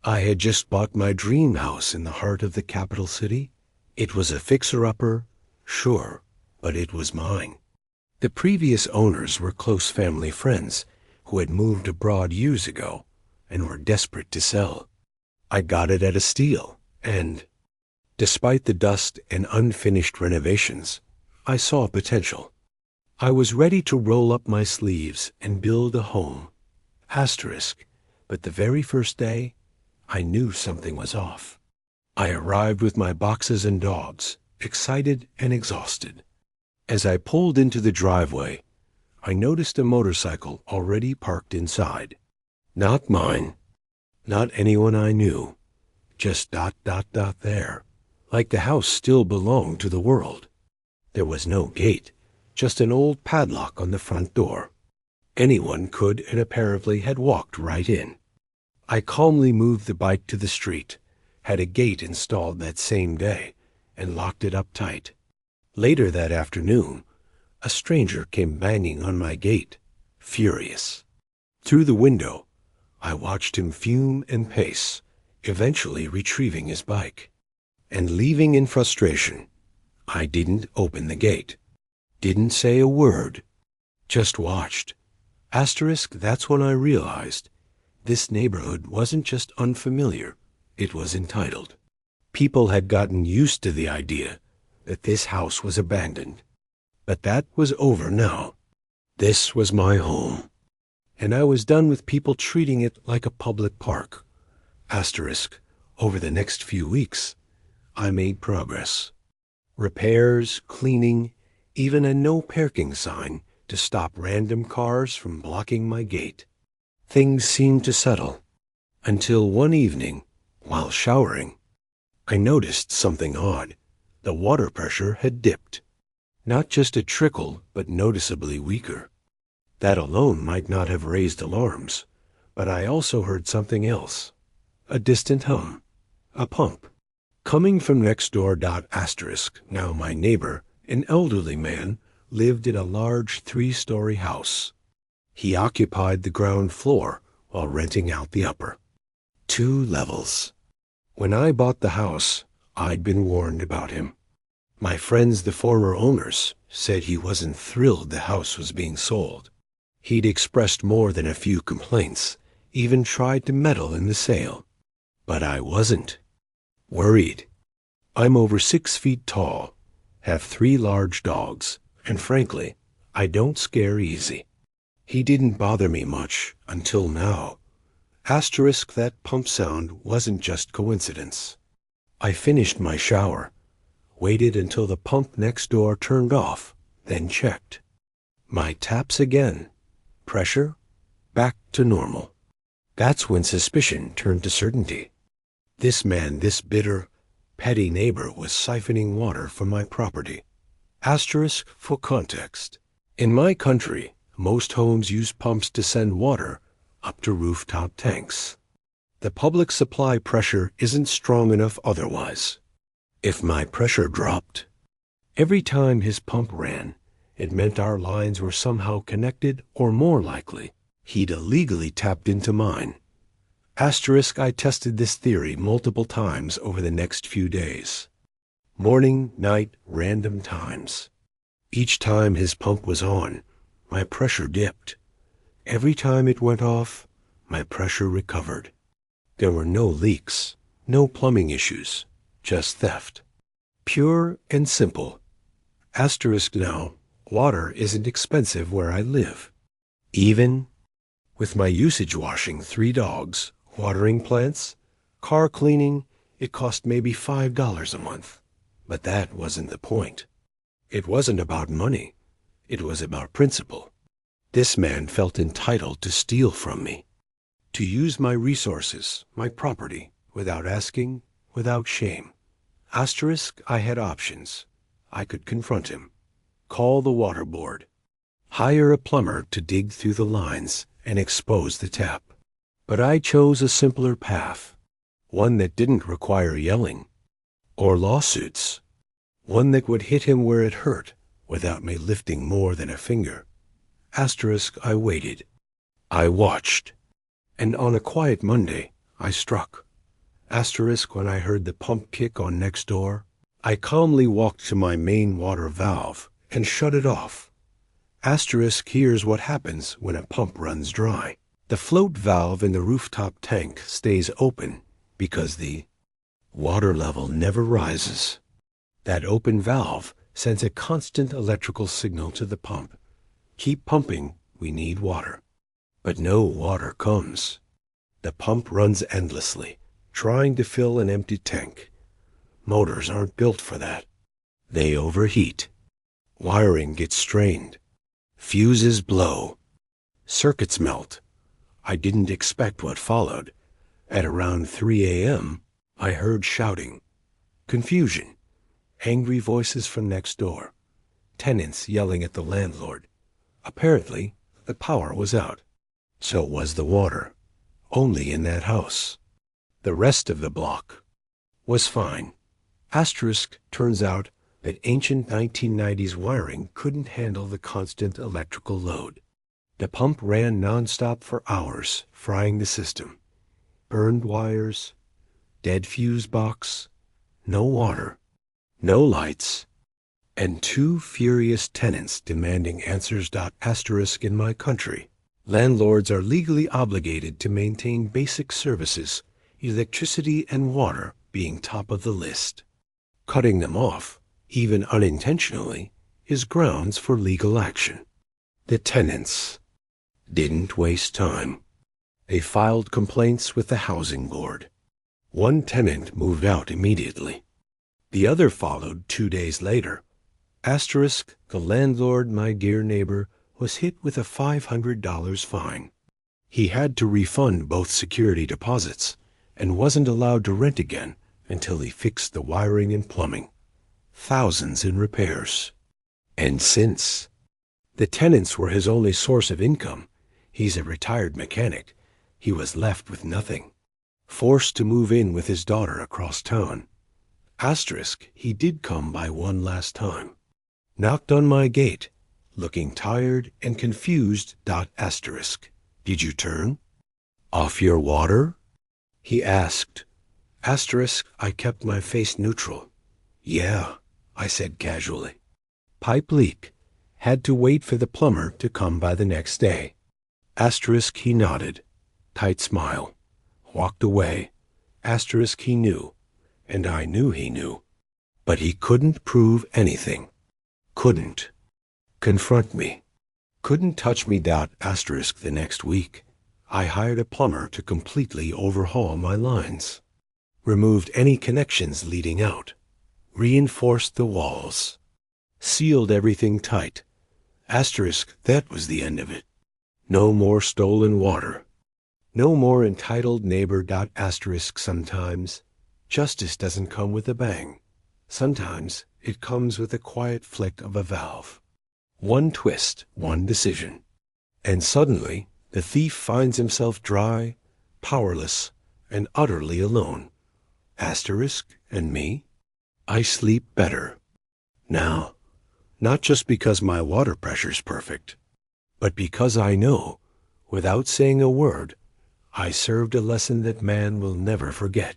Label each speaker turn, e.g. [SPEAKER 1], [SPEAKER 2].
[SPEAKER 1] I had just bought my dream house in the heart of the capital city. It was a fixer-upper, sure, but it was mine. The previous owners were close family friends who had moved abroad years ago and were desperate to sell. I got it at a steal, and, despite the dust and unfinished renovations, I saw potential. I was ready to roll up my sleeves and build a home. But the very first day, I knew something was off. I arrived with my boxes and dogs, excited and exhausted. As I pulled into the driveway, I noticed a motorcycle already parked inside. Not mine, not anyone I knew, just ... there, like the house still belonged to the world. There was no gate, just an old padlock on the front door. Anyone could and apparently had walked right in. I calmly moved the bike to the street, had a gate installed that same day, and locked it up tight. Later that afternoon, a stranger came banging on my gate, furious. Through the window, I watched him fume and pace, eventually retrieving his bike. And leaving in frustration, I didn't open the gate, didn't say a word, just watched. That's when I realized this neighborhood wasn't just unfamiliar, it was entitled. People had gotten used to the idea that this house was abandoned. But that was over now. This was my home. And I was done with people treating it like a public park. Over the next few weeks, I made progress. Repairs, cleaning, even a no parking sign to stop random cars from blocking my gate. Things seemed to settle, until one evening, while showering, I noticed something odd. The water pressure had dipped. Not just a trickle, but noticeably weaker. That alone might not have raised alarms, but I also heard something else. A distant hum. A pump. Coming from next door. Now my neighbor, an elderly man, lived in a large 3-story house. He occupied the ground floor while renting out the upper. 2 levels. When I bought the house, I'd been warned about him. My friends, the former owners, said he wasn't thrilled the house was being sold. He'd expressed more than a few complaints, even tried to meddle in the sale. But I wasn't. Worried. I'm over 6 feet tall, have 3 large dogs, and frankly, I don't scare easy. He didn't bother me much until now. That pump sound wasn't just coincidence. I finished my shower, waited until the pump next door turned off, then checked. My taps again. Pressure, back to normal. That's when suspicion turned to certainty. This man, this bitter, petty neighbor was siphoning water from my property. For context. In my country, most homes use pumps to send water up to rooftop tanks. The public supply pressure isn't strong enough otherwise. If my pressure dropped, every time his pump ran, it meant our lines were somehow connected, or more likely, he'd illegally tapped into mine. I tested this theory multiple times over the next few days. Morning, night, random times. Each time his pump was on, my pressure dipped. Every time it went off, my pressure recovered. There were no leaks, no plumbing issues, just theft. Pure and simple. Now, water isn't expensive where I live. Even with my usage washing 3 dogs, watering plants, car cleaning, it cost maybe $5 a month. But that wasn't the point. It wasn't about money. It was about principle. This man felt entitled to steal from me, to use my resources, my property, without asking, without shame. I had options. I could confront him, call the water board, hire a plumber to dig through the lines and expose the tap. But I chose a simpler path, one that didn't require yelling or lawsuits, one that would hit him where it hurt without me lifting more than a finger. I waited. I watched. And on a quiet Monday, I struck. Asterisk when I heard the pump kick on next door. I calmly walked to my main water valve and shut it off. Asterisk here's what happens when a pump runs dry. The float valve in the rooftop tank stays open because the water level never rises. That open valve sends a constant electrical signal to the pump. Keep pumping, we need water. But no water comes. The pump runs endlessly, trying to fill an empty tank. Motors aren't built for that. They overheat. Wiring gets strained. Fuses blow. Circuits melt. I didn't expect what followed. At around 3 a.m., I heard shouting, confusion, angry voices from next door, tenants yelling at the landlord. Apparently, the power was out. So was the water. Only in that house. The rest of the block was fine. Asterisk turns out that ancient 1990s wiring couldn't handle the constant electrical load. The pump ran nonstop for hours, frying the system. Burned wires, dead fuse box, no water, no lights, and 2 furious tenants demanding answers. Asterisk in my country. Landlords are legally obligated to maintain basic services, electricity and water being top of the list. Cutting them off, even unintentionally, is grounds for legal action. The tenants didn't waste time. They filed complaints with the housing board. One tenant moved out immediately. The other followed 2 days later. Asterisk, the landlord, my dear neighbor, was hit with a $500 fine. He had to refund both security deposits and wasn't allowed to rent again until he fixed the wiring and plumbing. Thousands in repairs. And since the tenants were his only source of income, he's a retired mechanic, he was left with nothing. Forced to move in with his daughter across town. Asterisk, he did come by one last time. Knocked on my gate, looking tired and confused. Asterisk, did you turn off your water? He asked. Asterisk, I kept my face neutral. Yeah, I said casually. Pipe leak. Had to wait for the plumber to come by the next day. Asterisk, he nodded. Tight smile. Walked away. Asterisk, he knew. And I knew he knew. But he couldn't prove anything. Couldn't confront me. Couldn't touch me. Asterisk the next week. I hired a plumber to completely overhaul my lines. Removed any connections leading out. Reinforced the walls. Sealed everything tight. Asterisk, that was the end of it. No more stolen water. No more entitled neighbor. Asterisk sometimes justice doesn't come with a bang. Sometimes it comes with a quiet flick of a valve. One twist, one decision. And suddenly the thief finds himself dry, powerless, and utterly alone. Asterisk and me? I sleep better. Now, not just because my water pressure's perfect, but because I know, without saying a word, I served a lesson that man will never forget.